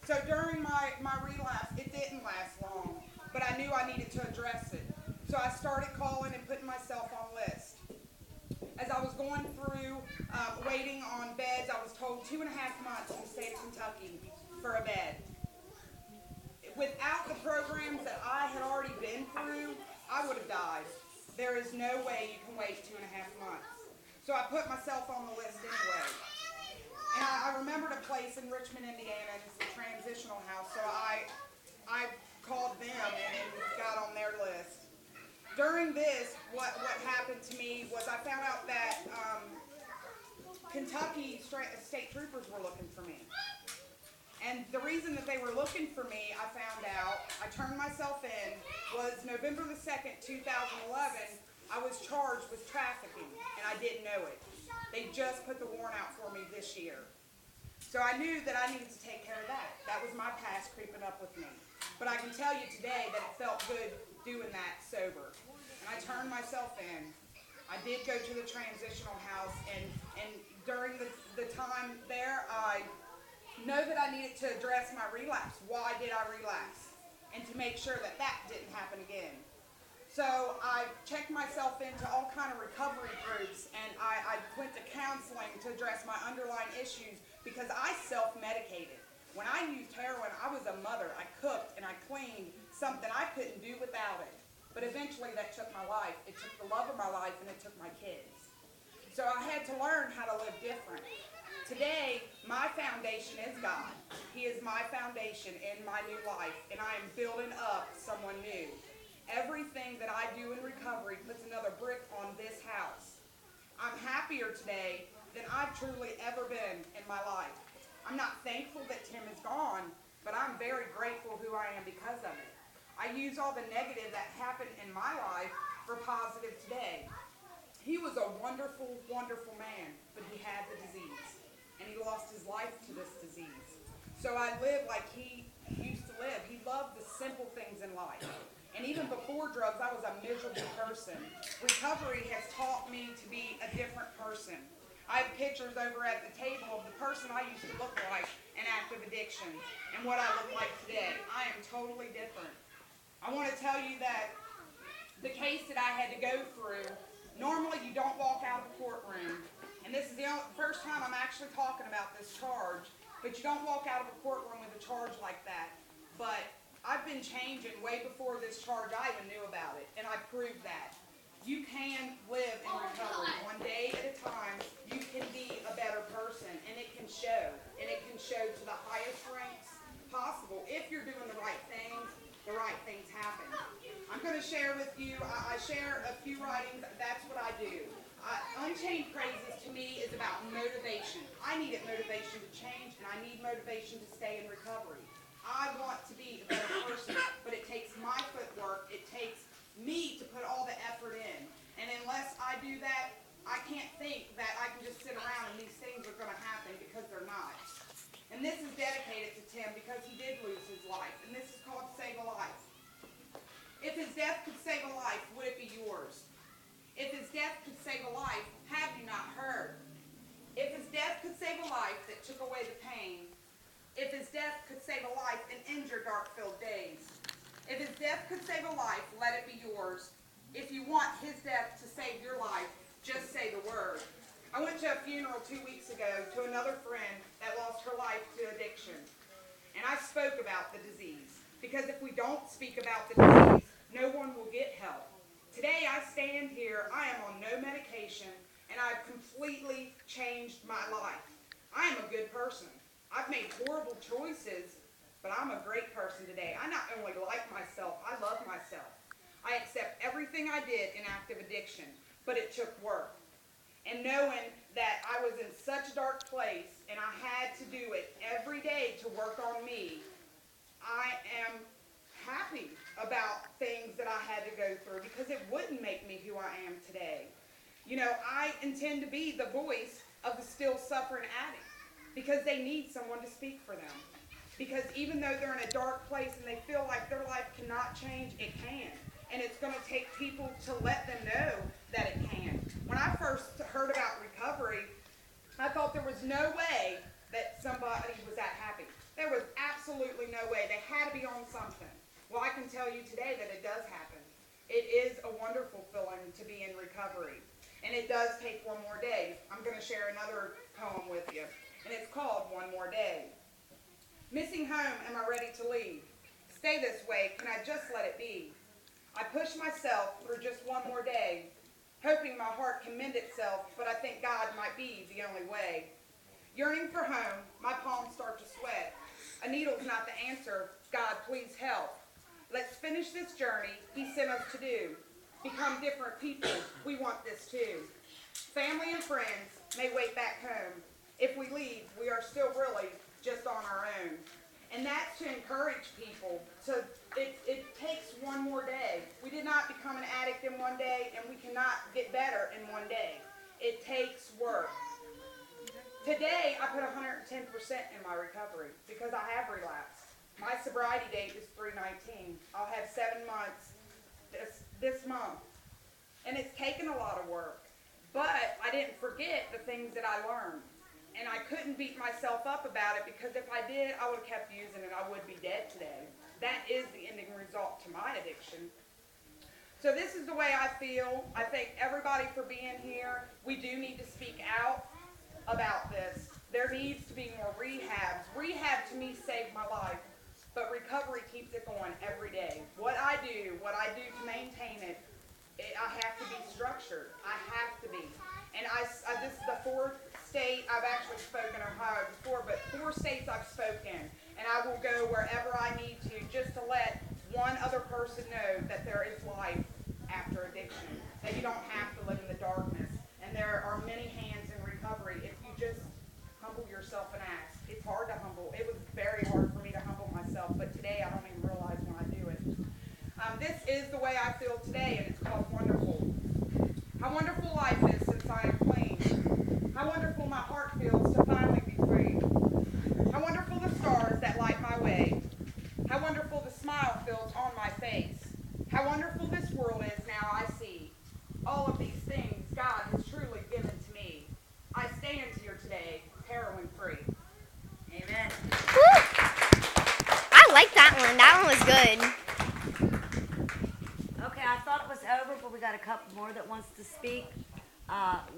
So during my relapse, it didn't last long, but I knew I needed to address it. So I started calling and putting myself on lists. As I was going through waiting on beds, I was told 2.5 months in the state of Kentucky for a bed. Without the programs that I had already been through, I would have died. There is no way you can wait 2.5 months. So I put myself on the list anyway. And I remembered a place in Richmond, Indiana, and it's a transitional house, so I called them and got on their list. During this, what happened to me was I found out that Kentucky state troopers were looking for me. And the reason that they were looking for me, I found out, I turned myself in, was November the 2nd, 2011, I was charged with trafficking, and I didn't know it. They just put the warrant out for me this year. So I knew that I needed to take care of that. That was my past creeping up with me. But I can tell you today that it felt good doing that sober. And I turned myself in. I did go to the transitional house, and during the time there, I know that I needed to address my relapse. Why did I relapse? And to make sure that that didn't happen again. So I checked myself into all kind of recovery groups, and I went to counseling to address my underlying issues because I self-medicated. When I used heroin, I was a mother. I cooked and I cleaned, something I couldn't do without it. But eventually that took my life. It took the love of my life, and it took my kids. So I had to learn how to live different. Today, my foundation is God. He is my foundation in my new life, and I am building up someone new. Everything that I do in recovery puts another brick on this house. I'm happier today than I've truly ever been in my life. I'm not thankful that Tim is gone, but I'm very grateful who I am because of it. I use all the negative that happened in my life for positive today. He was a wonderful, wonderful man, but he had the disease, and he lost his life to this disease. So I live like he used to live. He loved the simple things in life. And even before drugs, I was a miserable person. Recovery has taught me to be a different person. I have pictures over at the table of the person I used to look like in active addiction and what I look like today. I am totally different. I want to tell you that the case that I had to go through, normally you don't walk out of the courtroom, and this is the first time I'm actually talking about this charge, but you don't walk out of a courtroom with a charge like that. But I've been changing way before this charge I even knew about it, and I proved that. You can live in recovery one day at a time. You can be a better person, and it can show. And it can show to the highest ranks possible. If you're doing the right things happen. I'm going to share with you, I share a few writings. That's what I do. Unchained Praises to me is about motivation. I needed motivation to change, and I need motivation to stay in recovery. I want to be a better person, but it takes my footwork. It takes me to put all the effort in. And unless I do that, I can't think that I can just sit around and these things are going to happen, because they're not. And this is dedicated to Tim because he did lose his life. And this is called Save a Life. If his death could save a life, would it be yours? If his death could save a life, have you not heard? If his death could save a life that took away the pain, if his death could save a life and end your dark-filled days, if his death could save a life, let it be yours. If you want his death to save your life, just say the word. I went to a funeral 2 weeks ago to another friend that lost her life to addiction. And I spoke about the disease. Because if we don't speak about the disease, no one will get help. Today I stand here, I am on no medication, and I've completely changed my life. I am a good person. I've made horrible choices, but I'm a great person today. I not only like myself, I love myself. I accept everything I did in active addiction, but it took work. And knowing that I was in such a dark place, and I had to do it every day to work on me, I am happy about things that I had to go through, because it wouldn't make me who I am today. You know, I intend to be the voice of the still suffering addict, because they need someone to speak for them. Because even though they're in a dark place and they feel like their life cannot change, it can. And it's going to take people to let them know that it can. When I first heard about recovery, I thought there was no way that somebody was that happy. There was absolutely no way. They had to be on something. Well, I can tell you today that it does happen. It is a wonderful feeling to be in recovery. And it does take one more day. I'm going to share another poem with you. And it's called One More Day. Missing home, am I ready to leave? Stay this way, can I just let it be? I push myself through just one more day, hoping my heart can mend itself, but I think God might be the only way. Yearning for home, my palms start to sweat. A needle's not the answer. God, please help. Let's finish this journey He sent us to do. Become different people. We want this too. Family and friends may wait back home. If we leave, we are still really just on our own. And that's to encourage people. It takes one more day. We did not become an addict in one day, and we cannot get better in one day. It takes work. Today, I put 110% in my recovery because I have relapsed. My sobriety date is 3/19. I'll have 7 months this month. And it's taken a lot of work. But I didn't forget the things that I learned. And I couldn't beat myself up about it because if I did, I would have kept using it. I would be dead today. That is the ending result to my addiction. So this is the way I feel. I thank everybody for being here. We do need to speak out about this. There needs to be more rehabs. Rehab to me saved my life, but recovery keeps it going every day. What I do to maintain it, I have to be structured. I have to be. And this is the fourth state I've actually spoken in Ohio before, but 4 states I've spoken. And I will go wherever I need to just to let one other person know that there is life after addiction, that you don't have to live in the darkness. And there are many hands in recovery if you just humble yourself and ask. It's hard to humble. It was very hard for me to humble myself, but today I don't even realize when I do it. This is the way I feel today, and it's called wonderful. How wonderful life is since I am clean. How wonderful my heart feels to finally be free. How wonderful the stars that light my way. How wonderful the smile feels on my face. How wonderful this world is now I see. All of these things God has truly given to me. I stand here today, heroin free. Amen. Woo! I like that one. That one was good. Okay, I thought it was over, but we got a couple more that wants to speak.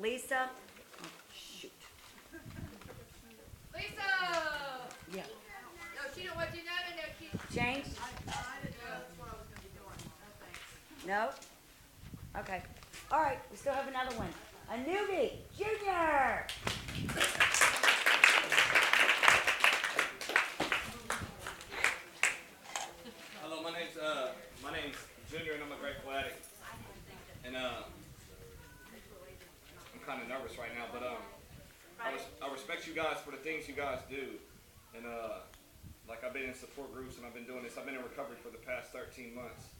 Lisa. Oh, shoot. Lisa! Yeah. No, she don't want you to know. No, she. James? No? Okay. All right, we still have another one. A newbie, Junior. Hello, my name's Junior, and I'm a grateful addict. And I'm kind of nervous right now, but I respect you guys for the things you guys do. And like I've been in support groups and I've been doing this. I've been in recovery for the past 13 months.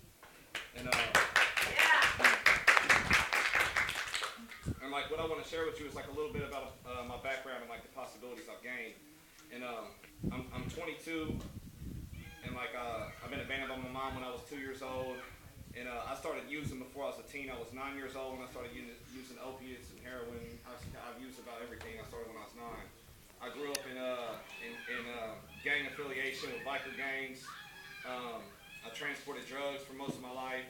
And and like what I want to share with you is like a little bit about my background and like the possibilities I've gained. And I'm 22. And like I've been abandoned by my mom when I was 2 years old, and I started using before I was a teen. I was 9 years old when I started using opiates and heroin. I've used about everything. I started when I was 9. I grew up in gang affiliation with biker gangs. I transported drugs for most of my life.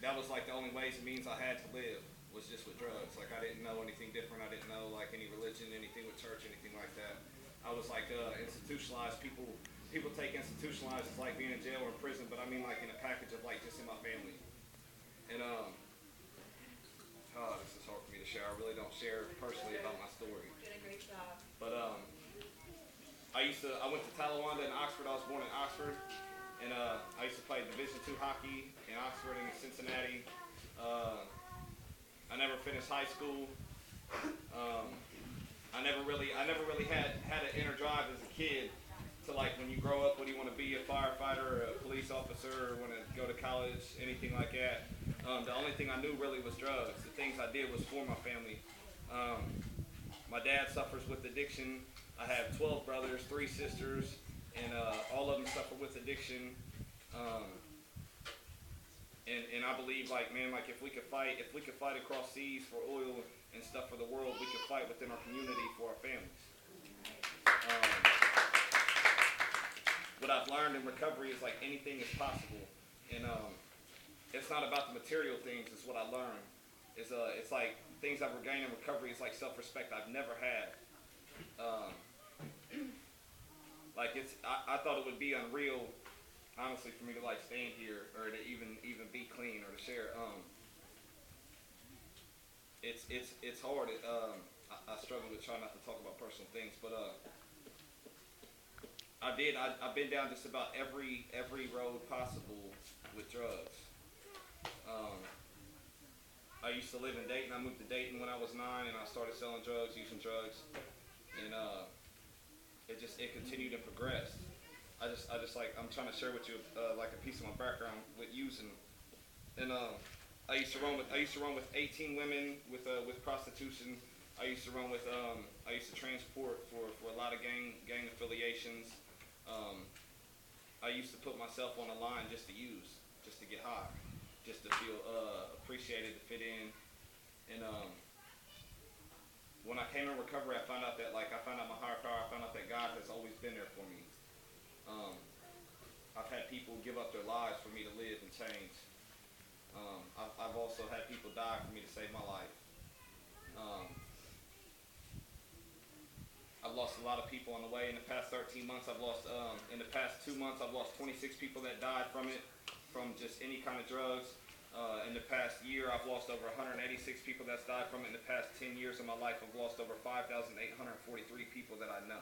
That was like the only ways and means I had to live was just with drugs. Like I didn't know anything different. I didn't know like any religion, anything with church, anything like that. I was like institutionalized. People take institutionalized as like being in jail or in prison, but I mean like in a package of like just in my family. And this is hard for me to share. I really don't share personally about my story. Did a great job. But I went to Talawanda in Oxford. I was born in Oxford, and I used to play Division II hockey in Oxford and in Cincinnati. I never finished high school. I never really had an inner drive as a kid to like when you grow up, what do you want to be, a firefighter, or a police officer, or want to go to college, anything like that. The only thing I knew really was drugs. The things I did was for my family. My dad suffers with addiction. I have 12 brothers, 3 sisters, and all of them suffer with addiction. And I believe like, man, like if we could fight across seas for oil and stuff for the world, we could fight within our community for our families. What I've learned in recovery is like anything is possible, and it's not about the material things. It's what I learned. It's like things I've regained in recovery is like self-respect I've never had. Like I thought it would be unreal, honestly, for me to like stand here or to even be clean or to share. it's hard. I struggle with trying not to talk about personal things, but I've been down just about every road possible with drugs. I used to live in Dayton. I moved to Dayton when I was 9, and I started selling drugs, using drugs, and it continued and progressed. I'm trying to share with you like a piece of my background with using, and I used to run with 18 women with prostitution. I used to transport for a lot of gang affiliations. I used to put myself on the line just to use, just to get high, just to feel appreciated, to fit in. And when I came in recovery, I found out my higher power. I found out that God has always been there for me. I've had people give up their lives for me to live and change. I've also had people die for me to save my life. I've lost a lot of people on the way. In the past 13 months, in the past 2 months, I've lost 26 people that died from it, from just any kind of drugs. In the past year, I've lost over 186 people that's died from it. In the past 10 years of my life, I've lost over 5,843 people that I know.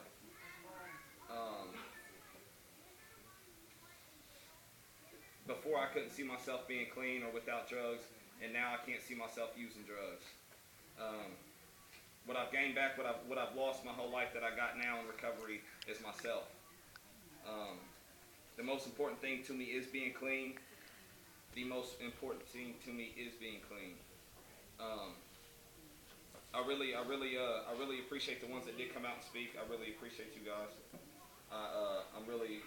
Before, I couldn't see myself being clean or without drugs, and now I can't see myself using drugs. What I've gained back, what I've lost my whole life that I got now in recovery is myself. The most important thing to me is being clean. The most important thing to me is being clean. I really appreciate the ones that did come out and speak. I really appreciate you guys. I'm really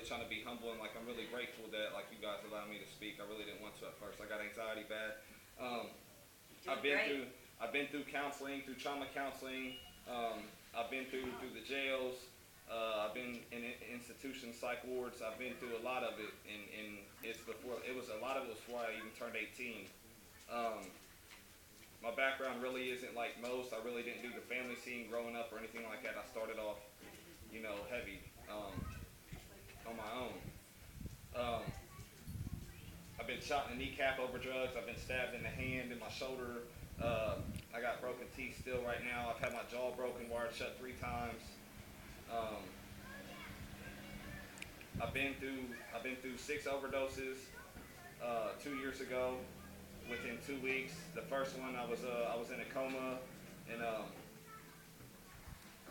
trying to be humble, and I'm really grateful that you guys allowed me to speak. I really didn't want to at first. I got anxiety bad. I've been through counseling, through trauma counseling. I've been through the jails. I've been in institutions, psych wards. I've been through a lot of it, and a lot of it was before I even turned 18. My background really isn't like most. I really didn't do the family scene growing up or anything like that. I started off, heavy on my own. I've been shot in the kneecap over drugs. I've been stabbed in the hand, in my shoulder. I got broken teeth still right now. I've had my jaw broken, wired shut 3 times. I've been through 6 overdoses 2 years ago. Within 2 weeks, the first one I was in a coma, and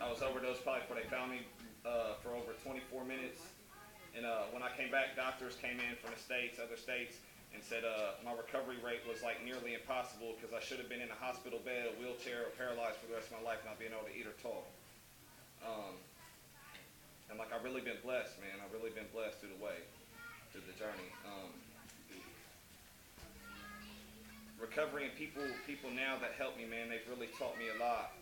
I was overdosed probably before they found me for over 24 minutes. And when I came back, doctors came in from other states, and said my recovery rate was nearly impossible because I should have been in a hospital bed, a wheelchair, or paralyzed for the rest of my life, not being able to eat or talk. And I've really been blessed, man. I've really been blessed through the journey. Recovery and people now that help me, man, they've really taught me a lot.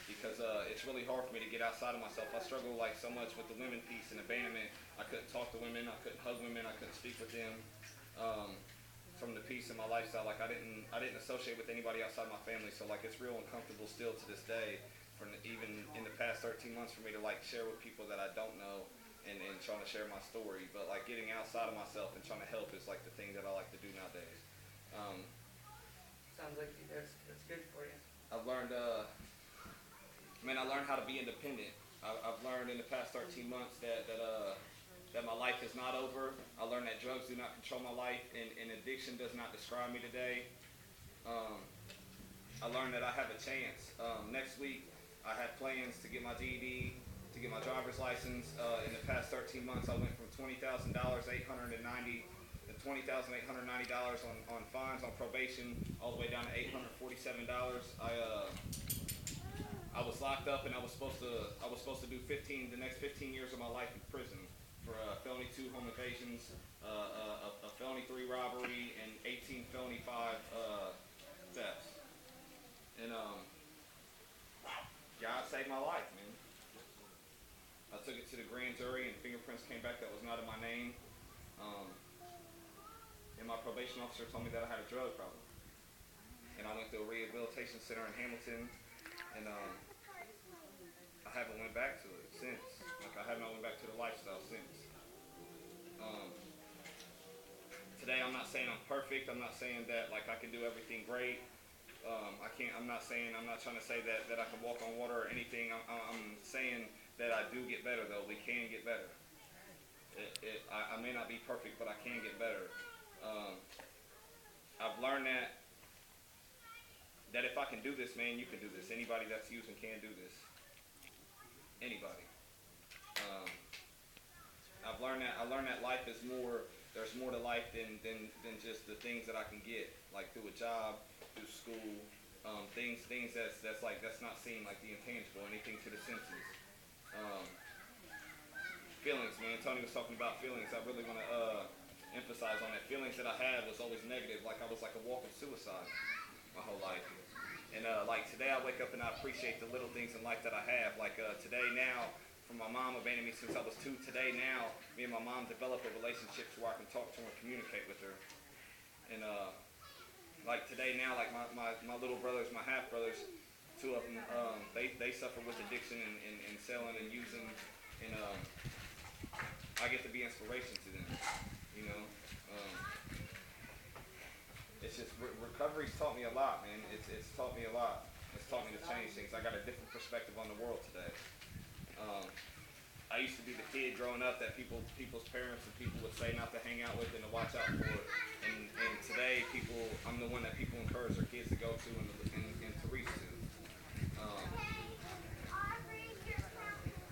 Because it's really hard for me to get outside of myself. I struggle so much with the women piece and abandonment. I couldn't talk to women. I couldn't hug women. I couldn't speak with them. From the piece in my lifestyle, I didn't associate with anybody outside my family. So it's real uncomfortable still to this day, even in the past 13 months, for me to share with people that I don't know and trying to share my story. But getting outside of myself and trying to help is the thing that I like to do nowadays. Sounds like that's good for you. I've learned. I learned how to be independent. I've learned in the past 13 months that my life is not over. I learned that drugs do not control my life, and addiction does not describe me today. I learned that I have a chance. Next week, I have plans to get my GED, to get my driver's license. In the past 13 months, I went from $20,890 to $20,890 on fines, on probation, all the way down to $847. I was locked up, and I was supposed to do the next 15 years of my life in prison for felony 2 home invasions, a felony 3 robbery, and 18 felony 5 thefts. And God saved my life, man. I took it to the grand jury, and fingerprints came back that was not in my name. And my probation officer told me that I had a drug problem. And I went to a rehabilitation center in Hamilton, and I haven't went back to it since. I have not went back to the lifestyle since. Today, I'm not saying I'm perfect. I'm not saying that I can do everything great. I'm not trying to say that I can walk on water or anything. I'm saying that I do get better though. We can get better. I may not be perfect, but I can get better. I've learned that if I can do this, man, you can do this. Anybody that's using can do this. Anybody. I learned that life is more. There's more to life than just the things that I can get, like through a job, through school, things that's not seen, like the intangible, anything to the senses. Feelings, man. Tony was talking about feelings. I really want to emphasize on that. Feelings that I had was always negative, like I was like a walking suicide my whole life. And like today, I wake up and I appreciate the little things in life that I have. Like today now, from my mom abandoned me since I was 2. Today now, me and my mom developed a relationship where I can talk to her and communicate with her. And like today now, like my little brothers, my half brothers, 2 of them, they suffer with addiction and selling and using, and I get to be inspiration to them, you know. It's just recovery's taught me a lot, man. It's taught me a lot. It's taught me to change things. I got a different perspective on the world today. I used to be the kid growing up that people's parents and people would say not to hang out with and to watch out for. And today, I'm the one that people encourage their kids to go to and to reach to.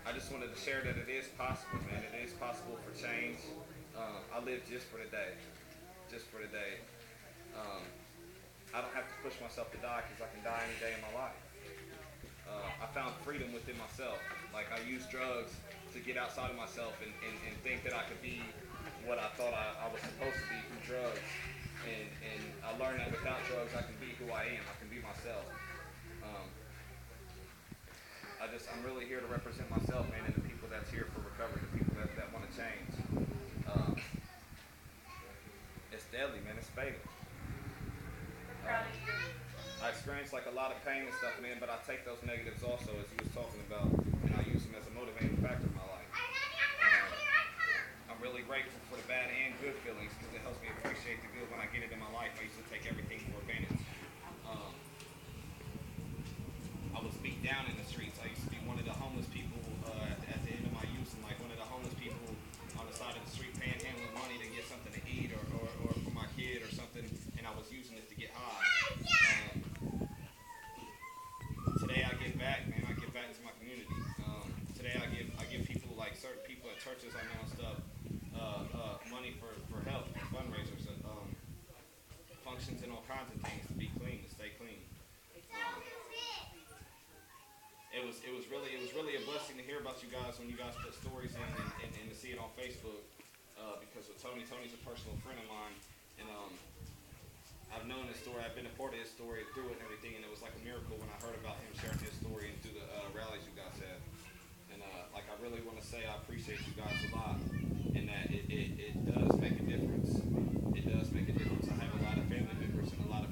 I just wanted to share that it is possible, man. It is possible for change. I live just for today. Just for today. I don't have to push myself to die because I can die any day in my life. I found freedom within myself. Like I used drugs to get outside of myself and think that I could be what I thought I was supposed to be through drugs. And I learned that without drugs I can be who I am. I can be myself. I'm really here to represent myself, man, and the people that's here for recovery, the people that want to change. It's deadly, man. It's fatal. I experience like a lot of pain and stuff, man, but I take those negatives also, as you was talking about, and I use them as a motivating factor in my life. I'm really grateful for the bad and good feelings because it helps me appreciate the good when I get it in my life. I used to take everything for advantage. I was beat down in the streets. I used to be one of the homeless people at the end of my youth, and like one of the homeless people on the side of the street panhandling money to get something to eat or for my kid or something, and I was using it to get high. Today I give back, man. I give back to my community. Today I give people, like certain people at churches I know and stuff, money for help, fundraisers, functions, and all kinds of things to be clean, to stay clean. It was really a blessing to hear about you guys when you guys put stories in and to see it on Facebook. Because with Tony's a personal friend of mine, and I've known his story. I've been a part of his story through it and everything, and it was like a miracle when I heard about him sharing his story and through the rallies you guys have. And like I really want to say I appreciate you guys a lot, and that it does make a difference. It does make a difference. I have a lot of family members and a lot of